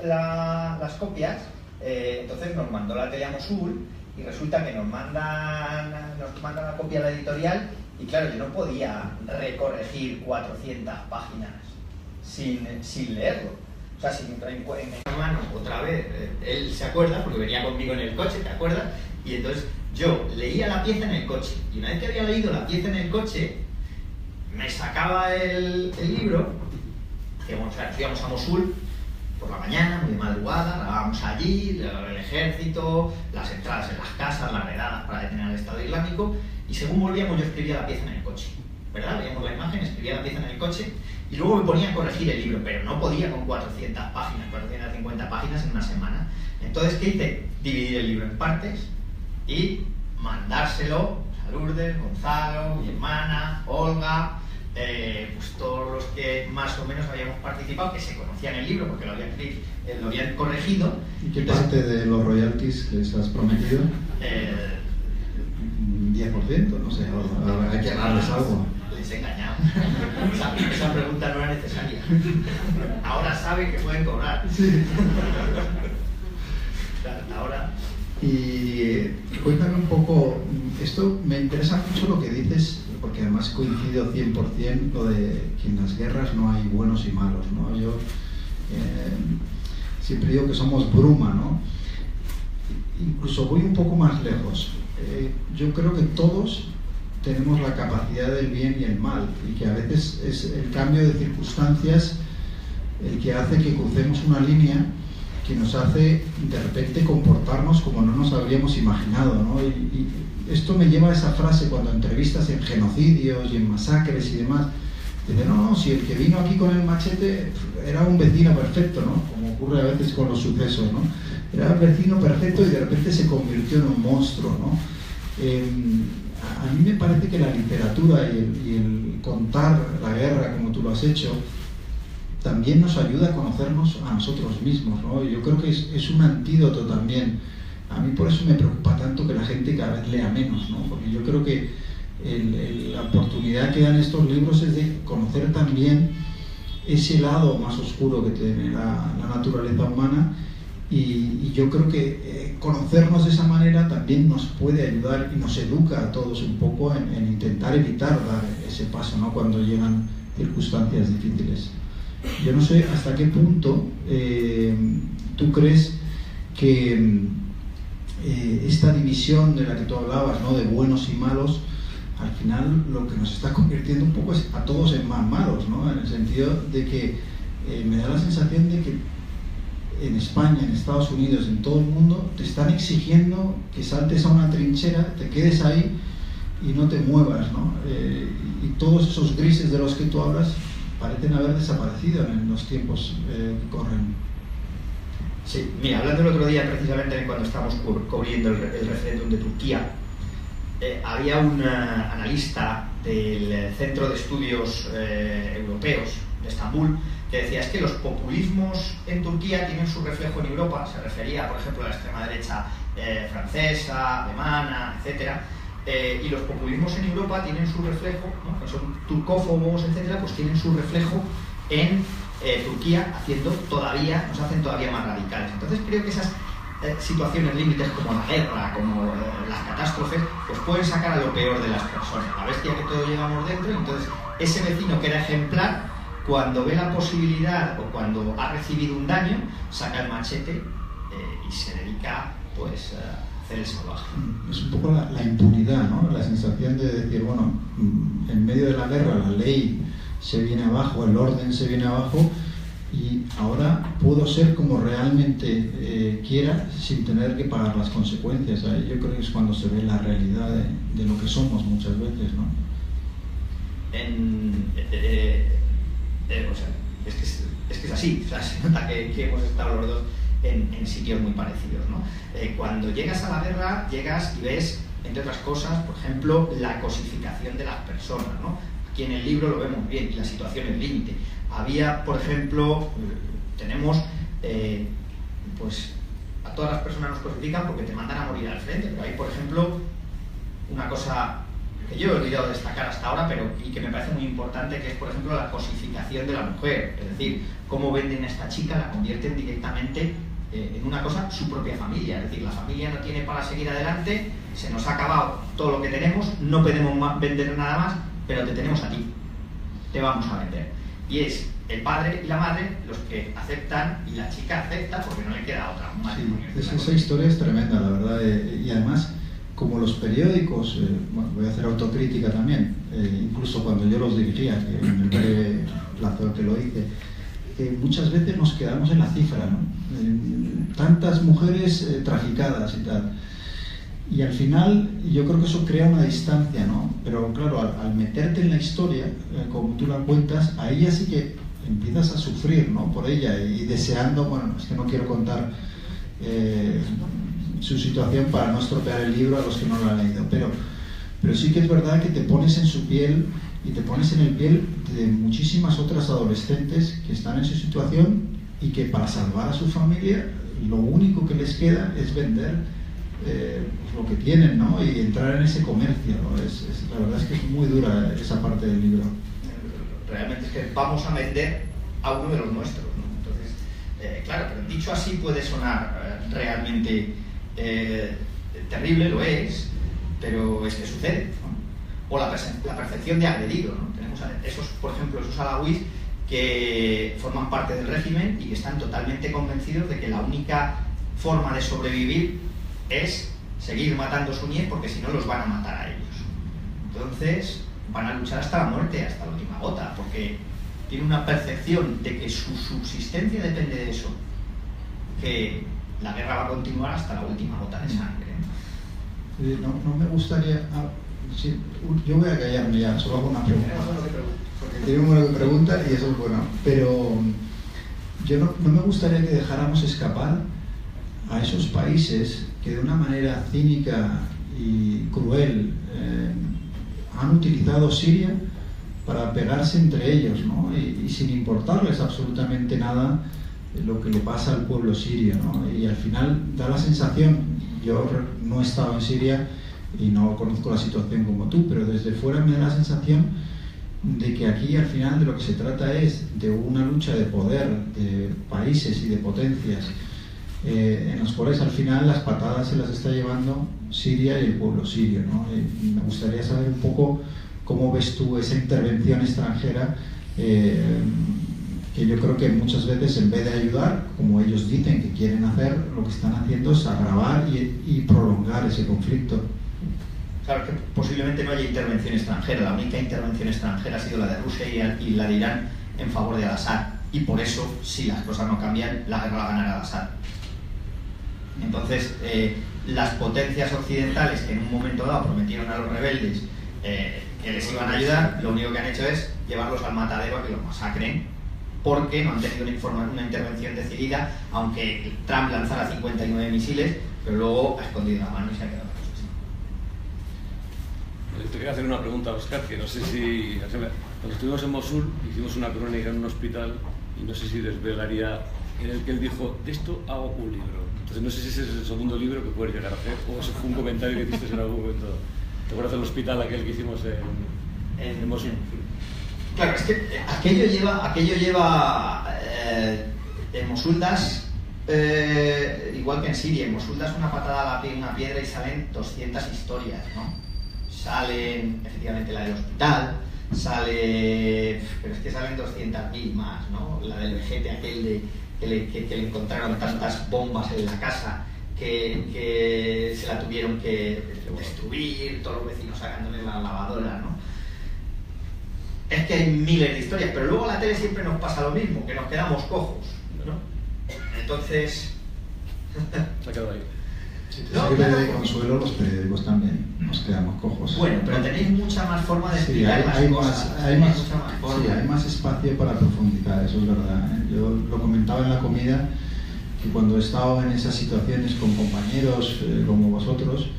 las copias, entonces nos mandó la tele a Mosul y resulta que nos mandan la copia a la editorial y claro, yo no podía recorregir 400 páginas sin leerlo. O sea, sin en mano otra vez, él se acuerda porque venía conmigo en el coche, ¿te acuerdas? Y entonces yo leía la pieza en el coche y una vez que había leído la pieza en el coche, me sacaba el libro, nos íbamos a Mosul por la mañana, muy de madrugada, grabábamos allí, el ejército, las entradas en las casas, las redadas para detener al Estado Islámico, y según volvíamos yo escribía la pieza en el coche, ¿verdad? Veíamos la imagen, escribía la pieza en el coche, y luego me ponía a corregir el libro, pero no podía con 400 páginas, 450 páginas en una semana. Entonces, ¿qué hice? Dividir el libro en partes y mandárselo a Lourdes, Gonzalo, mi hermana, Olga, pues todos los que más o menos habíamos participado, que se conocían el libro porque lo habían corregido. ¿Y qué parte de los royalties les has prometido? 10%, no sé, hay que darles algo. Les he engañado. Esa pregunta no era necesaria. Ahora saben que pueden cobrar. Sí. Ahora. Y cuéntame un poco, esto me interesa mucho lo que dices, porque además coincido 100% lo de que en las guerras no hay buenos y malos, ¿no? Yo siempre digo que somos bruma, ¿no? Incluso voy un poco más lejos. Yo creo que todos tenemos la capacidad del bien y el mal, y que a veces es el cambio de circunstancias el que hace que crucemos una línea que nos hace de repente comportarnos como no nos habríamos imaginado, ¿no? Y esto me lleva a esa frase cuando entrevistas en genocidios y en masacres y demás, dice, no, si el que vino aquí con el machete era un vecino perfecto, ¿no? Como ocurre a veces con los sucesos, ¿no? Era el vecino perfecto y de repente se convirtió en un monstruo, ¿no? A mí me parece que la literatura y el contar la guerra como tú lo has hecho también nos ayuda a conocernos a nosotros mismos, ¿no? Yo creo que es un antídoto también. A mí por eso me preocupa tanto que la gente cada vez lea menos, ¿no? Porque yo creo que la oportunidad que dan estos libros es de conocer también ese lado más oscuro que tiene la naturaleza humana, y yo creo que conocernos de esa manera también nos puede ayudar y nos educa a todos un poco en intentar evitar dar ese paso, ¿no? Cuando llegan circunstancias difíciles. Yo no sé hasta qué punto tú crees que esta división de la que tú hablabas, ¿no? De buenos y malos, al final lo que nos está convirtiendo un poco es a todos en más malos, ¿no? En el sentido de que me da la sensación de que en España, en Estados Unidos, en todo el mundo, te están exigiendo que saltes a una trinchera, te quedes ahí y no te muevas, ¿no? Y todos esos grises de los que tú hablas parecen haber desaparecido en los tiempos que corren. Sí, mira, hablando el otro día precisamente cuando estábamos cubriendo el referéndum de Turquía, había un analista del Centro de Estudios Europeos de Estambul que decía, es que los populismos en Turquía tienen su reflejo en Europa. Se refería, por ejemplo, a la extrema derecha francesa, alemana, etcétera. Y los populismos en Europa tienen su reflejo, ¿no? Que son turcófobos, etcétera, pues tienen su reflejo en Turquía, nos hacen todavía más radicales. Entonces creo que esas situaciones límites como la guerra, como las catástrofes, pues pueden sacar a lo peor de las personas. La bestia que todos llevamos dentro, y entonces ese vecino que era ejemplar, cuando ve la posibilidad o cuando ha recibido un daño, saca el machete y se dedica pues a hacer el salvaje. Es un poco la impunidad, ¿no? La sensación de decir, bueno, en medio de la guerra la ley se viene abajo, el orden se viene abajo, y ahora puedo ser como realmente quiera sin tener que pagar las consecuencias. Yo creo que es cuando se ve la realidad de lo que somos muchas veces, ¿no? O sea, es que es así, o sea, se nota que hemos estado los dos en sitios muy parecidos, ¿no? Cuando llegas a la guerra, llegas y ves entre otras cosas, por ejemplo, la cosificación de las personas, ¿no? Aquí en el libro lo vemos bien, y las situaciones límite. Había, por ejemplo, tenemos, pues, a todas las personas nos cosifican porque te mandan a morir al frente, pero hay, por ejemplo, una cosa que yo he olvidado destacar hasta ahora, y que me parece muy importante, que es, por ejemplo, la cosificación de la mujer. Es decir, cómo venden a esta chica, la convierten directamente en una cosa, su propia familia. Es decir, la familia no tiene para seguir adelante, se nos ha acabado todo lo que tenemos, no podemos vender nada más, pero te tenemos a ti, te vamos a vender. Y es el padre y la madre los que aceptan, y la chica acepta porque no le queda otra. Sí, esa historia es tremenda, la verdad, y además, como los periódicos, bueno, voy a hacer autocrítica también, incluso cuando yo los dirigía, que en el breve plazo que lo hice, que muchas veces nos quedamos en la cifra, ¿no? Tantas mujeres traficadas y tal. Y al final yo creo que eso crea una distancia, ¿no? Pero claro, al meterte en la historia, como tú la cuentas, ahí ya sí que empiezas a sufrir, ¿no? Por ella y deseando, bueno, es que no quiero contar su situación para no estropear el libro a los que no lo han leído, pero sí que es verdad que te pones en su piel y te pones en el piel de muchísimas otras adolescentes que están en su situación y que para salvar a su familia lo único que les queda es vender lo que tienen, ¿no? Y entrar en ese comercio, ¿no? La verdad es que es muy dura esa parte del libro. Realmente es que vamos a vender a uno de los nuestros, ¿no? Entonces, claro, pero dicho así puede sonar realmente terrible, lo es, pero es que sucede, ¿no? O la percepción de agredido, ¿no? Tenemos esos, por ejemplo, esos alawís que forman parte del régimen y que están totalmente convencidos de que la única forma de sobrevivir es seguir matando suníes porque si no los van a matar a ellos. Entonces van a luchar hasta la muerte, hasta la última gota, porque tienen una percepción de que su subsistencia depende de eso, que la guerra va a continuar hasta la última gota de sangre. No me gustaría... sí, yo voy a callarme ya, solo hago una pregunta. Porque tiene uno que pregunta y eso es bueno. Pero yo no me gustaría que dejáramos escapar a esos países que de una manera cínica y cruel han utilizado Siria para pegarse entre ellos, ¿no? Y sin importarles absolutamente nada lo que le pasa al pueblo sirio, ¿no? Y al final da la sensación, yo no he estado en Siria y no conozco la situación como tú, pero desde fuera me da la sensación de que aquí al final de lo que se trata es de una lucha de poder de países y de potencias en las cuales al final las patadas se las está llevando Siria y el pueblo sirio, ¿no? Y me gustaría saber un poco cómo ves tú esa intervención extranjera que yo creo que muchas veces en vez de ayudar, como ellos dicen que quieren hacer, lo que están haciendo es agravar y prolongar ese conflicto. Claro que posiblemente no haya intervención extranjera, la única intervención extranjera ha sido la de Rusia y la de Irán en favor de Al-Assad, y por eso, si las cosas no cambian, la guerra la ganará Al-Assad. Entonces, las potencias occidentales que en un momento dado prometieron a los rebeldes que les iban a ayudar, lo único que han hecho es llevarlos al matadero a que los masacren, porque no han tenido una intervención decidida, aunque Trump lanzara 59 misiles, pero luego ha escondido la mano y se ha quedado la cosa así. Te quería hacer una pregunta a Óscar, que no sé si... Cuando estuvimos en Mosul, hicimos una crónica en un hospital, y no sé si desvelaría, en el que él dijo, de esto hago un libro. Entonces no sé si ese es el segundo libro que puedes llegar a hacer, o ese fue un comentario que hiciste en algún momento. ¿Te acuerdas del hospital aquel que hicimos en Mosul? Claro, es que aquello lleva en Mosul das, igual que en Siria, en Mosul das una patada a una piedra y salen 200 historias, ¿no? Salen, efectivamente, la del hospital, pero es que salen 200.000 más, ¿no? La del vejete aquel que le encontraron tantas bombas en la casa que se la tuvieron que destruir, todos los vecinos sacándole la lavadora, ¿no? Es que hay miles de historias, pero luego a la tele siempre nos pasa lo mismo, que nos quedamos cojos, ¿no? Entonces... Se ha quedado ahí. Si te sirve de consuelo, los periódicos también nos quedamos cojos. Bueno, pero tenéis mucha más forma de explicar las cosas. Hay más espacio para profundizar, eso es verdad, ¿eh? Yo lo comentaba en la comida, que cuando he estado en esas situaciones con compañeros como vosotros,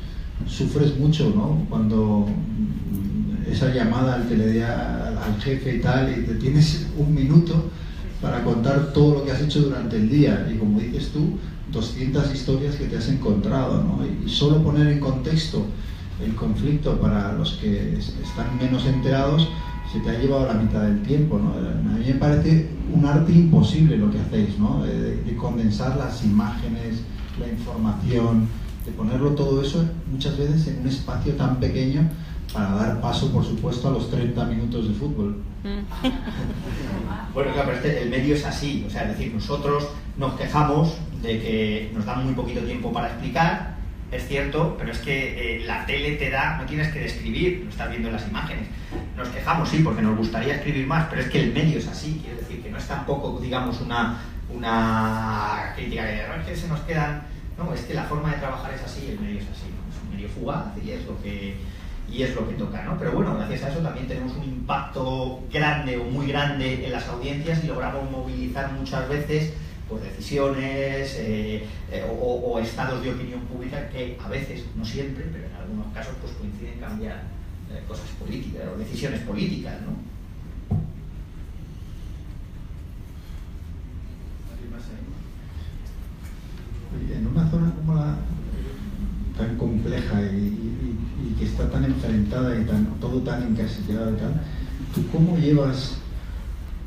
sufres mucho, ¿no? Cuando esa llamada al que le dé al jefe y tal, y te tienes un minuto para contar todo lo que has hecho durante el día, y como dices tú, 200 historias que te has encontrado, ¿no? Y solo poner en contexto el conflicto para los que están menos enterados se te ha llevado la mitad del tiempo, ¿no? A mí me parece un arte imposible lo que hacéis, ¿no? De condensar las imágenes, la información, de ponerlo todo eso muchas veces en un espacio tan pequeño para dar paso, por supuesto, a los 30 minutos de fútbol. Bueno, claro, pero el medio es así, o sea, es decir, nosotros nos quejamos de que nos dan muy poquito tiempo para explicar, es cierto, pero es que la tele te da, no tienes que describir, lo estás viendo en las imágenes. Nos quejamos, sí, porque nos gustaría escribir más, pero es que el medio es así, quiero decir, que no es tampoco, digamos, una crítica de es que se nos quedan, no, es que la forma de trabajar es así, el medio es así, ¿no? Es un medio fugaz y es lo que toca, ¿no? Pero bueno, gracias a eso también tenemos un impacto grande o muy grande en las audiencias y logramos movilizar muchas veces pues decisiones o estados de opinión pública que a veces, no siempre, pero en algunos casos pues coinciden en cambiar cosas políticas o decisiones políticas, ¿no? En una zona como la tan compleja y que está tan enfrentada y todo tan encasillado y tal, ¿tú cómo llevas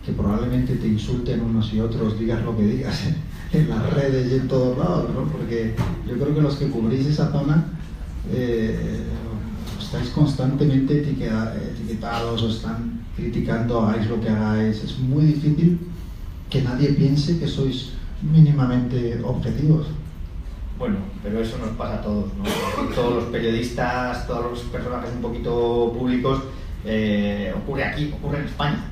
que probablemente te insulten unos y otros, digas lo que digas en las redes y en todos lados, ¿no? Porque yo creo que los que cubrís esa zona estáis constantemente etiquetados o están criticando, hagáis lo que hagáis. Es muy difícil que nadie piense que sois mínimamente objetivos. Bueno, pero eso nos pasa a todos, ¿no? Todos los periodistas, todos los personajes un poquito públicos, ocurre aquí, ocurre en España.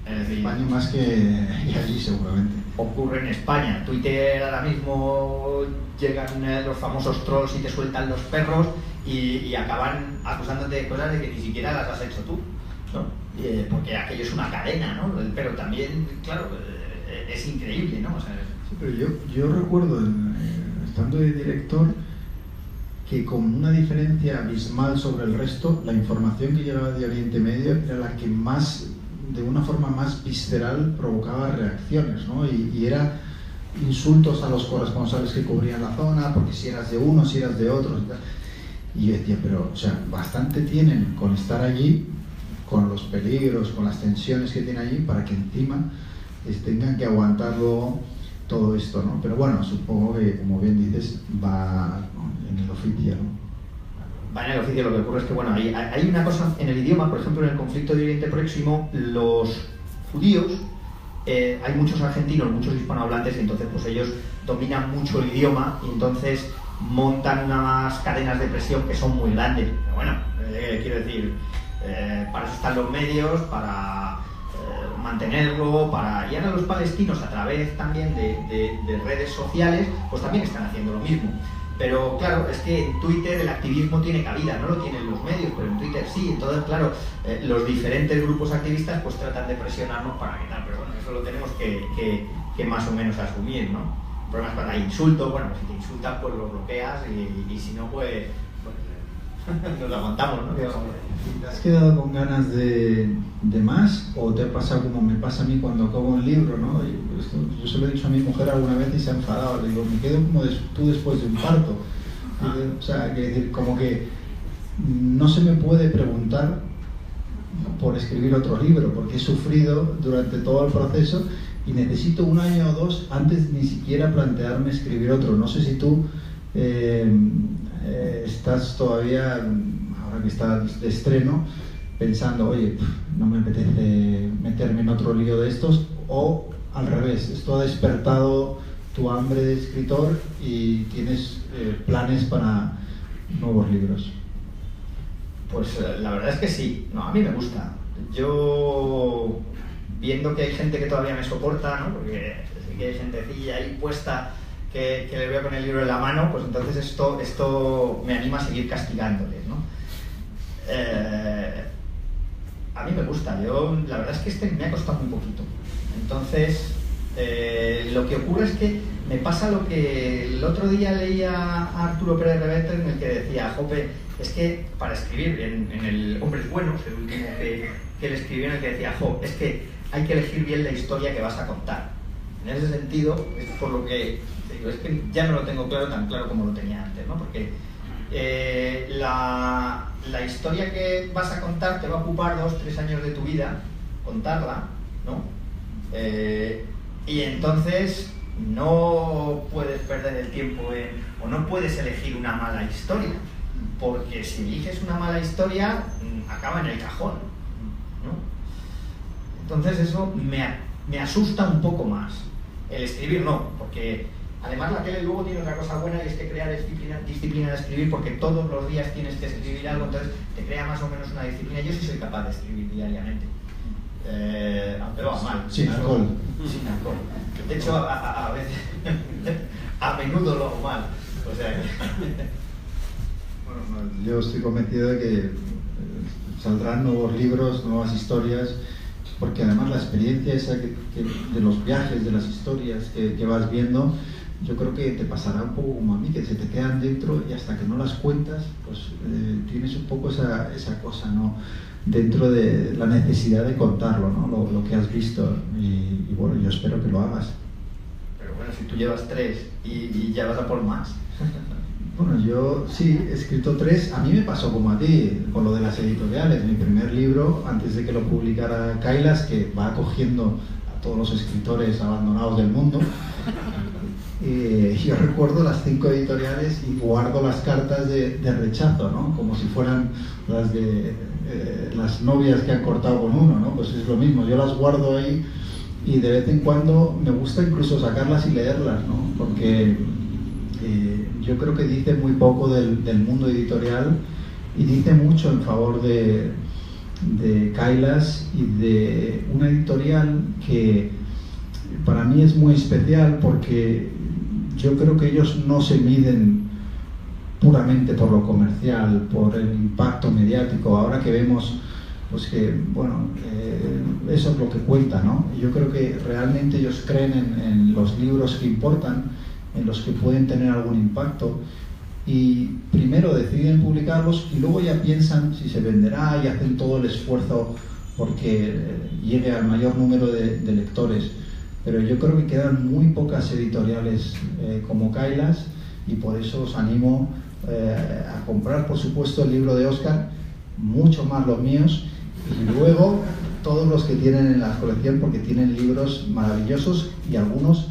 En España más que allí seguramente. Ocurre en España. Twitter ahora mismo llegan los famosos trolls y te sueltan los perros y acaban acusándote de cosas de que ni siquiera las has hecho tú, ¿no? Porque aquello es una cadena, ¿no? Pero también, claro, es increíble, ¿no? O sea, sí, pero yo recuerdo, estando de director, que con una diferencia abismal sobre el resto, la información que llegaba de Oriente Medio era la que más, de una forma más visceral, provocaba reacciones, ¿no? Y era insultos a los corresponsales que cubrían la zona, porque si eras de uno, si eras de otros y tal. Y yo decía, pero, o sea, bastante tienen con estar allí, con los peligros, con las tensiones que tienen allí, para que encima tengan que aguantar luego todo esto, ¿no? Pero bueno, supongo que, como bien dices, va en el oficio, ¿no? Va en el oficio. Lo que ocurre es que, bueno, hay una cosa en el idioma, por ejemplo, en el conflicto de Oriente Próximo, los judíos, hay muchos argentinos, muchos hispanohablantes, y entonces pues ellos dominan mucho el idioma y entonces montan unas cadenas de presión que son muy grandes. Pero bueno, quiero decir, para eso están los medios, para mantenerlo, y ahora los palestinos, a través también de redes sociales, pues también están haciendo lo mismo. Pero claro, es que en Twitter el activismo tiene cabida, no lo tienen los medios, pero en Twitter sí. Entonces, claro, los diferentes grupos activistas pues tratan de presionarnos para que tal, pero bueno, eso lo tenemos que más o menos asumir, ¿no? El problema es cuando hay insultos, bueno, pues si te insultan pues lo bloqueas y si no pues nos lo aguantamos, ¿no? ¿Te has quedado con ganas de más o te ha pasado como me pasa a mí cuando acabo un libro, ¿no? Yo se lo he dicho a mi mujer alguna vez y se ha enfadado. Le digo, me quedo como tú después de un parto. O sea, que decir, como que no se me puede preguntar por escribir otro libro, porque he sufrido durante todo el proceso y necesito un año o dos antes ni siquiera plantearme escribir otro. No sé si tú estás todavía, ahora que estás de estreno, pensando, oye, no me apetece meterme en otro lío de estos, o al revés, esto ha despertado tu hambre de escritor y tienes planes para nuevos libros. Pues la verdad es que sí, no, a mí me gusta. Yo, viendo que hay gente que todavía me soporta, ¿no? Porque sí que hay gentecilla ahí puesta que le veo con el libro en la mano, pues entonces esto me anima a seguir castigándoles, ¿no? A mí me gusta. Yo, la verdad es que me ha costado muy poquito. Entonces, Lo que ocurre es que me pasa lo que el otro día leía a Arturo Pérez Reverte, en el que decía, jope, es que para escribir en el Hombres Buenos, el último que él escribió, en el que decía, es que hay que elegir bien la historia que vas a contar. En ese sentido, es por lo que digo, es que ya no lo tengo claro tan claro como lo tenía antes, ¿no? Porque la historia que vas a contar te va a ocupar 2-3 años de tu vida contarla, ¿no? Y entonces no puedes perder el tiempo o no puedes elegir una mala historia, porque si eliges una mala historia acaba en el cajón, ¿no? Entonces eso me asusta un poco más. El escribir no, porque además la tele luego tiene otra cosa buena, y es que crea disciplina de escribir, porque todos los días tienes que escribir algo, entonces te crea más o menos una disciplina. Yo sí soy capaz de escribir diariamente, aunque lo haga mal. Sin alcohol. Sin alcohol. De hecho, a veces, a menudo lo hago mal. O sea, bueno, yo estoy convencido de que saldrán nuevos libros, nuevas historias, porque además la experiencia esa de los viajes, de las historias que vas viendo, yo creo que te pasará un poco como a mí, que se te quedan dentro y hasta que no las cuentas, pues tienes un poco esa cosa, ¿no?, dentro de la necesidad de contarlo, ¿no?, lo que has visto, y bueno, yo espero que lo hagas. Pero bueno, si tú llevas 3 y ya vas a por más. Bueno, yo sí, he escrito 3. A mí me pasó como a ti, con lo de las editoriales. Mi primer libro, antes de que lo publicara Kailas, que va acogiendo a todos los escritores abandonados del mundo, yo recuerdo las 5 editoriales y guardo las cartas de rechazo, ¿no?, como si fueran las de las novias que han cortado con uno, ¿no? Pues es lo mismo, yo las guardo ahí y de vez en cuando me gusta incluso sacarlas y leerlas, ¿no?, porque yo creo que dice muy poco del mundo editorial y dice mucho en favor de Kailas y de una editorial que para mí es muy especial, porque yo creo que ellos no se miden puramente por lo comercial, por el impacto mediático. Ahora que vemos pues que, bueno, eso es lo que cuenta, ¿no? Yo creo que realmente ellos creen en los libros que importan, en los que pueden tener algún impacto, y primero deciden publicarlos y luego ya piensan si se venderá y hacen todo el esfuerzo porque llegue al mayor número de lectores. Pero yo creo que quedan muy pocas editoriales como Kailas, y por eso os animo a comprar, por supuesto, el libro de Óscar, mucho más los míos, y luego todos los que tienen en la colección, porque tienen libros maravillosos y algunos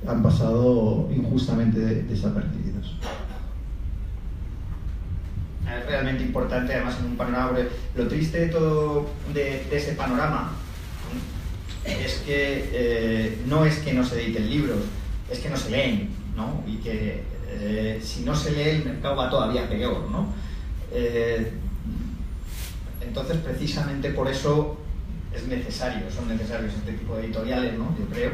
han pasado injustamente desapercibidos. Es realmente importante, además, en un panorama. Lo triste de todo de ese panorama es que no es que no se editen libros, es que no se leen, ¿no? Y que si no se lee, el mercado va todavía peor, ¿no? Entonces, precisamente por eso son necesarios este tipo de editoriales, ¿no?, yo creo,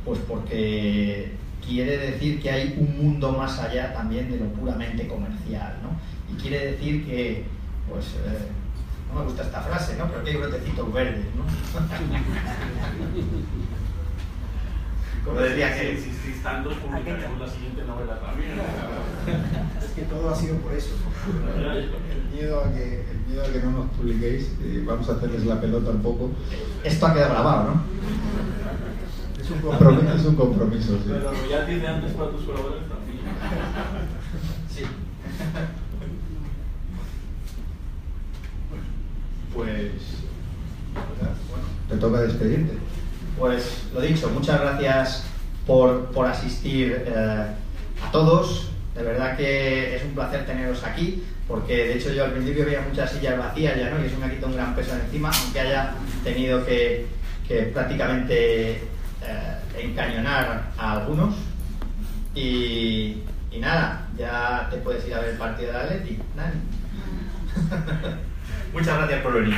pues porque quiere decir que hay un mundo más allá también de lo puramente comercial, ¿no? Y quiere decir que, pues, no me gusta esta frase, ¿no?, pero que hay brotecitos verdes, ¿no? Como decía que... Si están dos, publicaremos la siguiente novela también. Es que todo ha sido por eso. El miedo a que no nos publiquéis, vamos a hacerles la pelota un poco. Esto ha quedado grabado, ¿no? Es un compromiso, sí. Pero ya tiene antes para tus colaboradores también. Sí. Pues bueno, te toca despedirte. Pues lo dicho, muchas gracias por asistir a todos. De verdad que es un placer teneros aquí, porque de hecho yo al principio veía muchas sillas vacías ya, ¿no?, y eso me ha quitado un gran peso de encima, aunque haya tenido que prácticamente encañonar a algunos. Y nada, ya te puedes ir a ver el partido de Athletic, Dani. Muchas gracias por venir.